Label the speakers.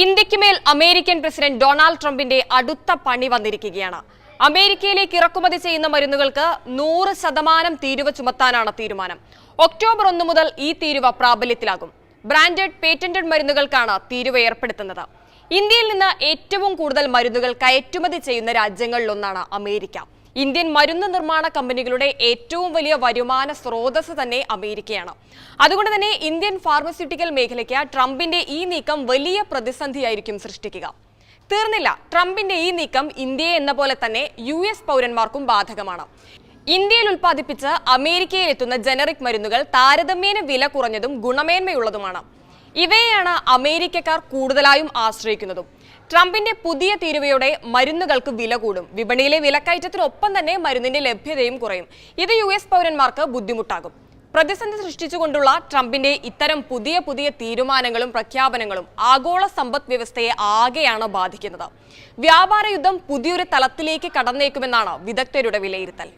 Speaker 1: ഇന്ത്യക്കുമേൽ American president Donald ട്രംപിന്റെ അടുത്ത പണി വന്നിരിക്കുകയാണ്. അമേരിക്കയിലേക്ക് ഇറക്കുമതി ചെയ്യുന്ന മരുന്നുകൾക്ക് 100% തീരുവ ചുമത്താനാണ് തീരുമാനം. ഒക്ടോബർ 1 മുതൽ ഈ തീരുവ പ്രാബല്യത്തിലാകും. ബ്രാൻഡഡ് പേറ്റന്റഡ് മരുന്നുകൾക്കാണ് തീരുവ ഏർപ്പെടുത്തുന്നത്. ഇന്ത്യയിൽ നിന്ന് ഏറ്റവും കൂടുതൽ മരുന്നുകൾ കയറ്റുമതി ചെയ്യുന്ന രാജ്യങ്ങളിലൊന്നാണ് അമേരിക്ക. ഇന്ത്യൻ മരുന്ന് നിർമ്മാണ കമ്പനികളുടെ ഏറ്റവും വലിയ വരുമാന സ്രോതസ് തന്നെ അമേരിക്കയാണ്. അതുകൊണ്ട് തന്നെ ഇന്ത്യൻ ഫാർമസ്യൂട്ടിക്കൽ മേഖലയ്ക്ക് ട്രംപിന്റെ ഈ നീക്കം വലിയ പ്രതിസന്ധിയായിരിക്കും സൃഷ്ടിക്കുക. തീർന്നില്ല, ട്രംപിന്റെ ഈ നീക്കം ഇന്ത്യയെ എന്ന പോലെ തന്നെ US പൗരന്മാർക്കും ബാധകമാണ്. ഇന്ത്യയിൽ ഉൽപ്പാദിപ്പിച്ച് അമേരിക്കയിൽ എത്തുന്ന ജനറിക് മരുന്നുകൾ താരതമ്യേന വില കുറഞ്ഞതും ഗുണമേന്മയുള്ളതുമാണ്. ഇവയെയാണ് അമേരിക്കക്കാർ കൂടുതലായും ആശ്രയിക്കുന്നതും. ട്രംപിന്റെ പുതിയ തീരുവയോടെ മരുന്നുകൾക്ക് വില കൂടും. വിപണിയിലെ വിലക്കയറ്റത്തിനൊപ്പം തന്നെ മരുന്നിന്റെ ലഭ്യതയും കുറയും. ഇത് US പൗരന്മാർക്ക് ബുദ്ധിമുട്ടാകും. പ്രതിസന്ധി സൃഷ്ടിച്ചുകൊണ്ടുള്ള ട്രംപിന്റെ ഇത്തരം പുതിയ തീരുമാനങ്ങളും പ്രഖ്യാപനങ്ങളും ആഗോള സമ്പദ് വ്യവസ്ഥയെ ആകെയാണ് ബാധിക്കുന്നത്. വ്യാപാര യുദ്ധം പുതിയൊരു തലത്തിലേക്ക് കടന്നേക്കുമെന്നാണ് വിദഗ്ധരുടെ വിലയിരുത്തൽ.